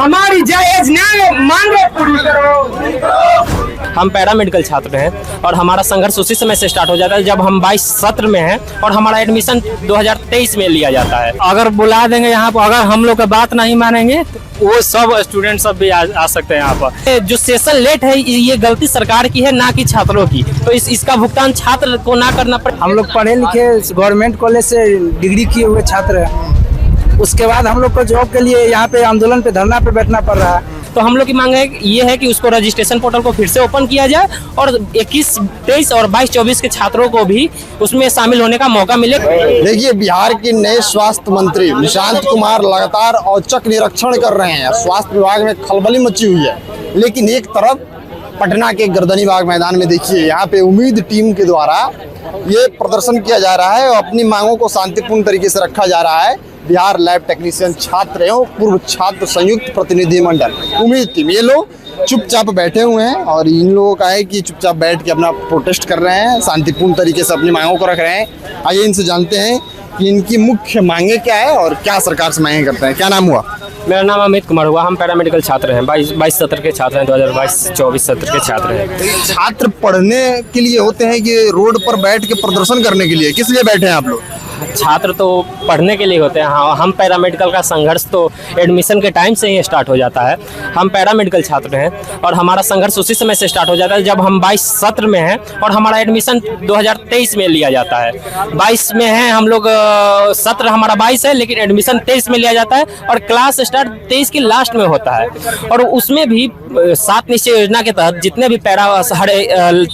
हमारी जायज न्याय मांगे पूरी करो। हम पैरामेडिकल छात्र हैं और हमारा संघर्ष उसी समय से स्टार्ट हो जाता है जब हम 22 सत्र में हैं और हमारा एडमिशन 2023 में लिया जाता है। अगर बुला देंगे यहाँ पर, अगर हम लोग का बात नहीं मानेंगे वो सब स्टूडेंट सब भी आ सकते हैं यहाँ पर। जो सेशन लेट है ये गलती सरकार की है, ना कि छात्रों की। तो इसका भुगतान छात्र को ना करना पड़े। हम लोग पढ़े लिखे गवर्नमेंट कॉलेज से डिग्री किए हुए छात्र हैं, उसके बाद हम लोग को जॉब के लिए यहाँ पे आंदोलन पे धरना पे बैठना पड़ रहा है। तो हम लोग की मांग है ये है कि उसको रजिस्ट्रेशन पोर्टल को फिर से ओपन किया जाए और 21, 23 और 22, 24 के छात्रों को भी उसमें शामिल होने का मौका मिले। देखिए, बिहार के नए स्वास्थ्य मंत्री निशांत कुमार लगातार औचक निरीक्षण कर रहे हैं। स्वास्थ्य विभाग में खलबली मची हुई है, लेकिन एक तरफ पटना के गर्दनीबाग मैदान में देखिए, यहाँ पे उम्मीद टीम के द्वारा ये प्रदर्शन किया जा रहा है और अपनी मांगों को शांतिपूर्ण तरीके से रखा जा रहा है। बिहार लैब टेक्नीशियन छात्र एवं पूर्व छात्र संयुक्त प्रतिनिधि मंडल उम्मीद टीम, ये लोग चुपचाप बैठे हुए हैं और इन लोगों का है कि चुपचाप बैठ के अपना प्रोटेस्ट कर रहे हैं, शांतिपूर्ण तरीके से अपनी मांगों को रख रहे हैं। आइए इनसे जानते हैं कि इनकी मुख्य मांगे क्या है और क्या सरकार से मांगे करते हैं। क्या नाम हुआ? मेरा नाम अमित कुमार हुआ। हम पैरामेडिकल छात्र हैं, 22 सत्र के छात्र हैं, 2022-24 सत्र के छात्र हैं। छात्र पढ़ने के लिए होते हैं कि रोड पर बैठ के प्रदर्शन करने के लिए? किस लिए बैठे हैं आप लोग? छात्र तो पढ़ने के लिए होते हैं। हाँ, हम पैरामेडिकल का संघर्ष तो एडमिशन के टाइम से ही स्टार्ट हो जाता है। हम पैरामेडिकल छात्र हैं और हमारा संघर्ष उसी समय से स्टार्ट हो जाता है जब हम 22 सत्र में हैं और हमारा एडमिशन 2023 में लिया जाता है। 22 में हैं हम लोग, सत्र हमारा 22 है लेकिन एडमिशन 23 में लिया जाता है और क्लास स्टार्ट 23 के लास्ट में होता है। और उसमें भी 7 निश्चय योजना के तहत जितने भी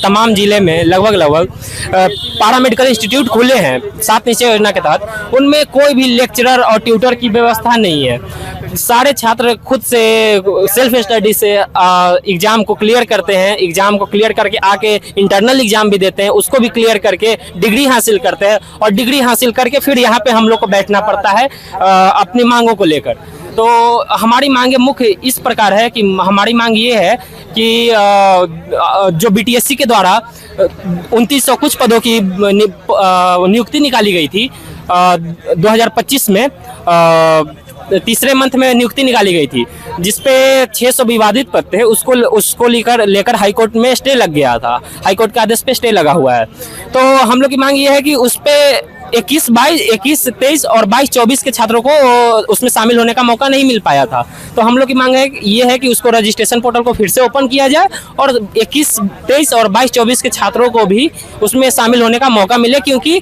तमाम जिले में लगभग पैरामेडिकल इंस्टीट्यूट खुले हैं 7 निश्चय योजना के तहत, उनमें कोई भी लेक्चरर और ट्यूटर की व्यवस्था नहीं है। सारे छात्र खुद से सेल्फ स्टडी से एग्जाम को क्लियर करते हैं। एग्जाम को क्लियर करके आके इंटरनल एग्जाम भी देते हैं, उसको भी क्लियर करके डिग्री हासिल करते हैं और डिग्री हासिल करके फिर यहाँ पे हम लोग को बैठना पड़ता है अपनी मांगों को लेकर। तो हमारी मांगे मुख्य इस प्रकार है कि हमारी मांग ये है कि जो बीटीएससी के द्वारा 2900 कुछ पदों की नियुक्ति निकाली गई थी 2025 में, तीसरे मंथ में नियुक्ति निकाली गई थी जिसपे 600 विवादित पद थे, उसको लेकर हाईकोर्ट में स्टे लग गया था। हाईकोर्ट के आदेश पे स्टे लगा हुआ है। तो हम लोग की मांग ये है कि उस पे 21, 23 और 22, 24 के छात्रों को उसमें शामिल होने का मौका नहीं मिल पाया था। तो हम लोग की मांग है ये है कि उसको रजिस्ट्रेशन पोर्टल को फिर से ओपन किया जाए और 21, 23 और 22, 24 के छात्रों को भी उसमें शामिल होने का मौका मिले, क्योंकि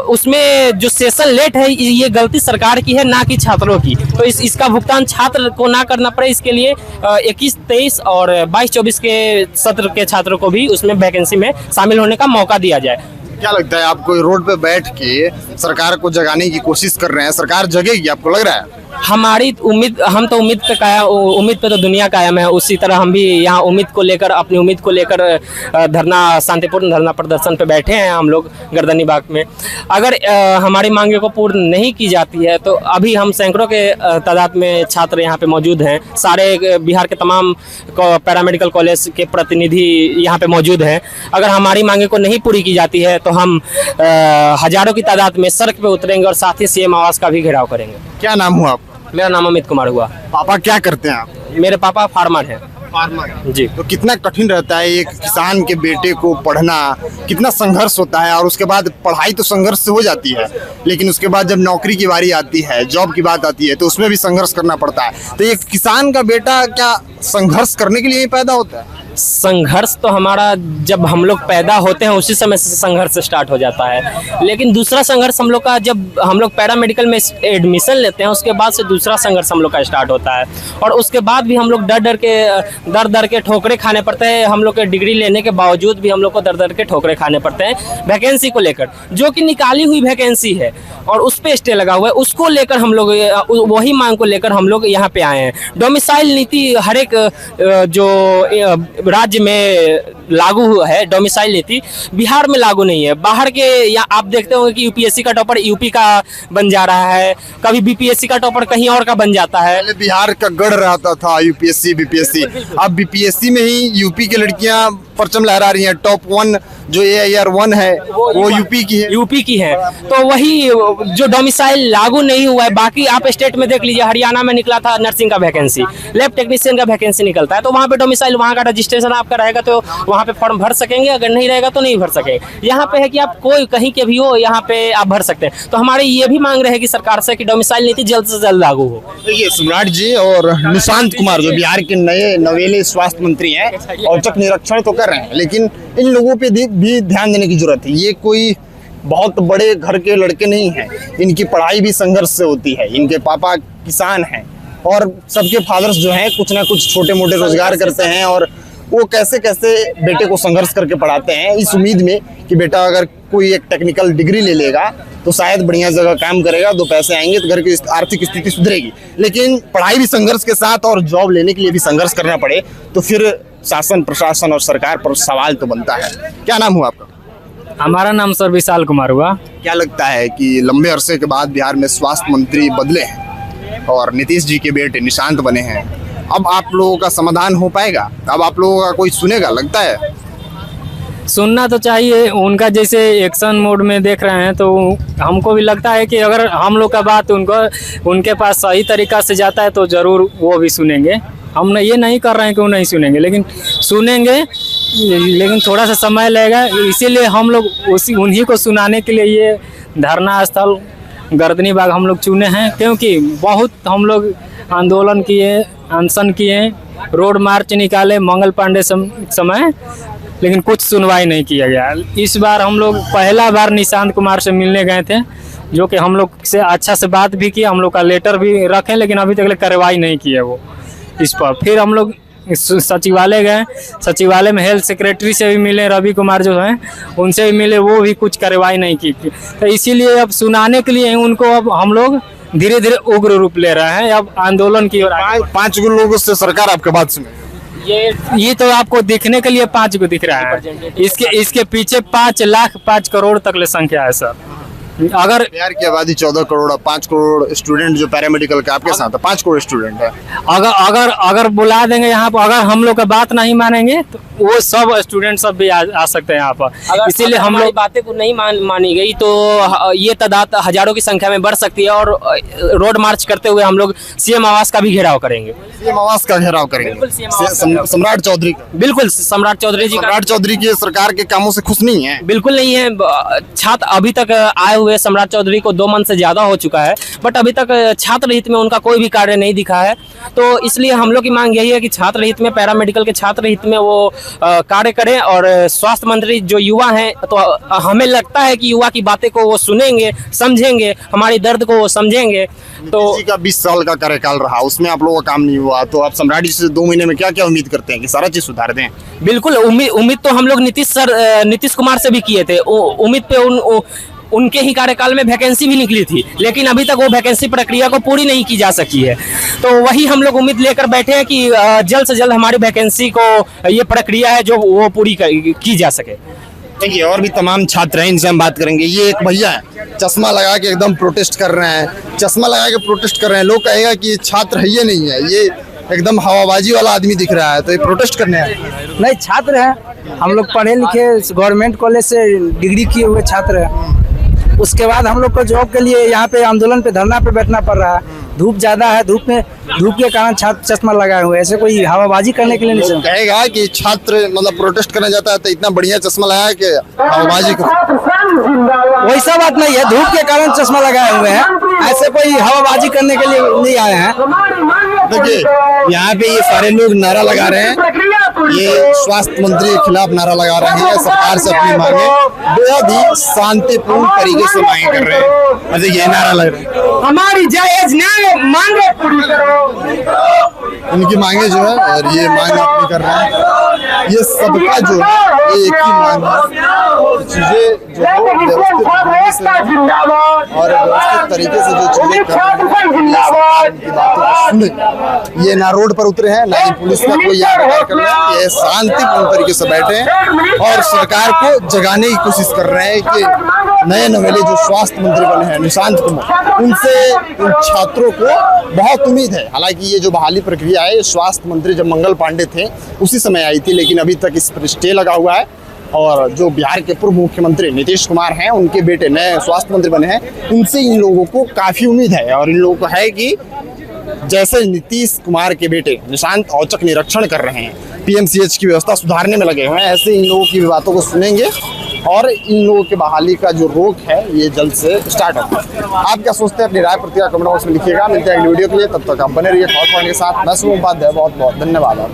उसमें जो सेशन लेट है ये गलती सरकार की है, ना कि छात्रों की। तो इसका भुगतान छात्र को ना करना पड़े, इसके लिए 21, 23 और 22, 24 के सत्र के छात्रों को भी उसमें वैकेंसी में शामिल होने का मौका दिया जाए। क्या लगता है आपको, रोड पे बैठ के सरकार को जगाने की कोशिश कर रहे हैं, सरकार जगेगी आपको लग रहा है? हमारी उम्मीद, हम तो उम्मीद पे तो दुनिया कायम है, उसी तरह हम भी यहाँ उम्मीद को लेकर, अपनी उम्मीद को लेकर शांतिपूर्ण धरना प्रदर्शन पे बैठे हैं हम लोग गर्दनीबाग में। अगर हमारी मांगे को पूर्ण नहीं की जाती है तो अभी हम सैकड़ों के तादाद में छात्र यहाँ पे मौजूद हैं। सारे बिहार के तमाम पैरामेडिकल कॉलेज के प्रतिनिधि यहाँ पे मौजूद हैं। अगर हमारी मांगे को नहीं पूरी की जाती है तो हम हजारों की तादाद में सड़क पे उतरेंगे और साथ ही सीएम आवास का भी घेराव करेंगे। क्या नाम हुआ? मेरा नाम अमित कुमार हुआ। पापा क्या करते हैं आप? मेरे पापा फार्मर हैं। फार्मर जी। तो कितना कठिन रहता है एक किसान के बेटे को पढ़ना, कितना संघर्ष होता है? और उसके बाद पढ़ाई तो संघर्ष से हो जाती है, लेकिन उसके बाद जब नौकरी की बारी आती है, जॉब की बात आती है, तो उसमें भी संघर्ष करना पड़ता है। तो एक किसान का बेटा क्या संघर्ष करने के लिए ही पैदा होता है? संघर्ष तो हमारा जब हम लोग पैदा होते हैं उसी समय से संघर्ष स्टार्ट हो जाता है, लेकिन दूसरा संघर्ष हम लोग का जब हम लोग पैरामेडिकल में एडमिशन लेते हैं उसके बाद से दूसरा संघर्ष हम लोग का स्टार्ट होता है। और उसके बाद भी हम लोग दर के ठोकरे खाने पड़ते हैं। हम लोग के डिग्री लेने के बावजूद भी हम लोग को दर के ठोकरे खाने पड़ते हैं वैकेंसी को लेकर, जो कि निकाली हुई वैकेंसी है और उस पर स्टे लगा हुआ है। उसको लेकर हम लोग, वही मांग को लेकर हम लोग यहाँ पे आए हैं। डोमिसाइल नीति हर एक जो राज्य में लागू है, डोमिसाइल नीति बिहार में लागू नहीं है। बाहर के या आप देखते होंगे कि यूपीएससी का टॉपर यूपी का बन जा रहा है, कभी बीपीएससी का टॉपर कहीं और का बन जाता है। पहले बिहार का गढ़ रहता था यूपीएससी बीपीएससी, अब बीपीएससी में ही यूपी की लड़कियां परचम लहरा रही हैं, टॉप 1 जो AIR-1 है वो यूपी की है। यूपी की है, तो वही जो डोमिसाइल लागू नहीं हुआ है। बाकी आप स्टेट में देख लीजिए, हरियाणा में निकला था नर्सिंग का वैकेंसी, लैब टेक्नीशियन का वैकेंसी निकलता है, तो वहाँ पे डोमिसाइल, वहाँ का रजिस्ट्रेशन आपका रहेगा तो वहाँ पे फॉर्म भर सकेंगे, अगर नहीं रहेगा तो नहीं भर सकेंगे। यहाँ पे है कि आप कोई कहीं के भी हो, यहाँ पे आप भर सकते हैं। तो हमारी ये भी मांग रहेगी सरकार से कि डोमिसाइल नीति जल्द से जल्द लागू हो। देखिए, सम्राट जी और निशांत कुमार जो बिहार के नए नवेले स्वास्थ्य मंत्री हैं, औचक निरीक्षण तो कर रहे हैं, लेकिन इन लोगों पे भी ध्यान देने की जरूरत है। ये कोई बहुत बड़े घर के लड़के नहीं हैं, इनकी पढ़ाई भी संघर्ष से होती है। इनके पापा किसान हैं और सबके फादर्स जो हैं कुछ ना कुछ छोटे मोटे रोजगार करते हैं, और वो कैसे कैसे बेटे को संघर्ष करके पढ़ाते हैं इस उम्मीद में कि बेटा अगर कोई एक टेक्निकल डिग्री ले लेगा तो शायद बढ़िया जगह काम करेगा, 2 पैसे आएंगे तो घर की आर्थिक स्थिति सुधरेगी। लेकिन पढ़ाई भी संघर्ष के साथ और जॉब लेने के लिए भी संघर्ष करना पड़े तो फिर शासन प्रशासन और सरकार पर सवाल तो बनता है। क्या नाम हुआ आपका? हमारा नाम सर विशाल कुमार हुआ। क्या लगता है कि लंबे अरसे के बाद बिहार में स्वास्थ्य मंत्री बदले हैं और नीतीश जी के बेटे निशांत बने हैं, अब आप लोगों का समाधान हो पाएगा? अब आप लोगों का कोई सुनेगा? लगता है सुनना तो चाहिए। उनका जैसे एक्शन मोड में देख रहे हैं तो हमको भी लगता है कि अगर हम लोग का बात उनके पास सही तरीका से जाता है तो ज़रूर वो भी सुनेंगे। हम ये नहीं कर रहे हैं कि वो नहीं सुनेंगे, लेकिन सुनेंगे, लेकिन थोड़ा सा समय लगेगा। इसीलिए हम लोग उन्हीं को सुनाने के लिए ये धरना स्थल गर्दनी बाग हम लोग चुने हैं, क्योंकि बहुत हम लोग आंदोलन किए, अनशन किए, रोड मार्च निकाले मंगल पांडे समय, लेकिन कुछ सुनवाई नहीं किया गया। इस बार हम लोग पहला बार निशांत कुमार से मिलने गए थे, जो कि हम लोग से अच्छा से बात भी किया, हम लोग का लेटर भी रखे, लेकिन अभी तक कार्रवाई नहीं की है वो इस पर। फिर हम लोग सचिवालय गए, सचिवालय में हेल्थ सेक्रेटरी से भी मिले, रवि कुमार जो हैं उनसे भी मिले, वो भी कुछ कार्रवाई नहीं की। तो इसीलिए अब सुनाने के लिए उनको अब हम लोग धीरे धीरे उग्र रूप ले रहे हैं, अब आंदोलन की ओर। 5 लोगों से सरकार आपके बात सुने? ये तो आपको दिखने के लिए 5 को दिख रहा है, इसके पीछे 5 लाख 5 करोड़ तक ले संख्या है सर। अगर बिहार की आबादी 14 करोड़, 5 करोड़ स्टूडेंट जो पैरामेडिकल के आपके साथ है, 5 करोड़ स्टूडेंट है। अगर बुला देंगे यहाँ पर, अगर हम लोग का बात नहीं मानेंगे तो वो सब स्टूडेंट सब भी आ सकते हैं यहाँ पर। इसीलिए हम लोग बातें को नहीं मानी गई तो ये तादाद हजारों की संख्या में बढ़ सकती है, और रोड मार्च करते हुए हम लोग सीएम आवास का भी घेराव करेंगे। सीएम आवास का घेराव करेंगे सम्राट चौधरी का? बिल्कुल, सम्राट चौधरी जी। सम्राट चौधरी की सरकार के कामों से खुश नहीं है? बिल्कुल नहीं है। छात्र अभी तक आए हुए सम्राट चौधरी को 2 मंथ से ज्यादा हो चुका है, बट अभी तक छात्र हित में उनका कोई भी कार्य नहीं दिखा है। तो इसलिए हम लोग की मांग यही है कि छात्र हित में, पैरामेडिकल के छात्र हित में वो कार्य करें, और स्वास्थ्य मंत्री जो युवा हैं, तो हमें लगता है कि युवा की बातें को वो सुनेंगे, समझेंगे, हमारी दर्द को वो समझेंगे। तो जी का 20 साल का कार्यकाल रहा, उसमें आप लोगों का काम नहीं हुआ, तो आप सम्राट जी से 2 महीने में क्या क्या उम्मीद करते हैं कि सारा चीज सुधार दें? बिल्कुल, उम्मीद तो हम लोग नीतीश कुमार से भी किए थे। उम्मीद पे उनके ही कार्यकाल में वैकेंसी भी निकली थी, लेकिन अभी तक वो वैकेंसी प्रक्रिया को पूरी नहीं की जा सकी है। तो वही हम लोग उम्मीद लेकर बैठे हैं कि जल्द से जल्द हमारी वैकेंसी को, ये प्रक्रिया है जो वो पूरी की जा सके। देखिए, और भी तमाम छात्र हैं, इनसे हम बात करेंगे। ये एक भैया है, चश्मा लगा के एकदम प्रोटेस्ट कर रहे हैं, चश्मा लगा के प्रोटेस्ट कर रहे हैं। लोग कहेगा कि ये छात्र है, ये नहीं है, ये एकदम हवाबाजी वाला आदमी दिख रहा है, तो ये प्रोटेस्ट करने आए? नहीं, छात्र हैं हम लोग, पढ़े लिखे गवर्नमेंट कॉलेज से डिग्री किए हुए छात्र हैं। उसके बाद हम लोग को जॉब के लिए यहाँ पे आंदोलन पे, धरना पे बैठना पड़ रहा है। धूप ज्यादा है, धूप के कारण छात्र चश्मा लगाए हुए, ऐसे कोई हवाबाजी करने के लिए नहीं कहेगा कि छात्र मतलब प्रोटेस्ट करने जाता है तो इतना बढ़िया चश्मा लगाया कि हवाबाजी कर। वैसा बात नहीं है, धूप के कारण चश्मा लगाए हुए हैं, ऐसे कोई हवाबाजी करने के लिए नहीं आए हैं। देखिए, यहाँ पे ये सारे लोग नारा लगा रहे हैं, ये स्वास्थ्य मंत्री के खिलाफ नारा लगा रहे हैं, सरकार से अपनी मांगे बेहद ही शांतिपूर्ण तरीके से मांगे कर रहे हैं। मतलब ये नारा लग रहा है, हमारी जायज न्याय मांगे पूरी करो। इनकी मांगे जो है, और ये मांग अपनी कर रहे हैं, ये सबका जो है ये एक ही मांग है, चीजें जो है व्यवस्थित और व्यवस्थित तरीके से जो चीजें कर रहे हैं, ये ना रोड पर उतरे हैं, ना ही पुलिस का कोई यहाँ कर रहा है, ये शांतिपूर्ण तरीके से बैठे हैं और सरकार को जगाने की कोशिश कर रहे हैं कि नए नवेले जो स्वास्थ्य मंत्री बने हैं निशांत कुमार, उनसे इन छात्रों को बहुत उम्मीद है। हालांकि ये जो बहाली प्रक्रिया है, स्वास्थ्य मंत्री जब मंगल पांडे थे उसी समय आई थी, लेकिन अभी तक इस पर स्टे लगा हुआ है और जो बिहार के पूर्व मुख्यमंत्री नीतीश कुमार हैं, उनके बेटे नए स्वास्थ्य मंत्री बने हैं, उनसे इन लोगों को काफ़ी उम्मीद है। और इन लोगों को है कि जैसे नीतीश कुमार के बेटे निशांत औचक निरीक्षण कर रहे हैं, पीएमसीएच की व्यवस्था सुधारने में लगे हुए हैं, ऐसे इन लोगों की भी बातों को सुनेंगे और इन लोगों के बहाली का जो रोक है ये जल्द से स्टार्ट होगा। आप क्या सोचते हैं? अपनी राय प्रतिक्रिया कमेंट बॉक्स में लिखिएगा। मिलते हैं अगली वीडियो के लिए, तब तक आप बने रहिए खबर पॉइंट के साथ। मैं शुभम उपाध्याय, बहुत बहुत धन्यवाद।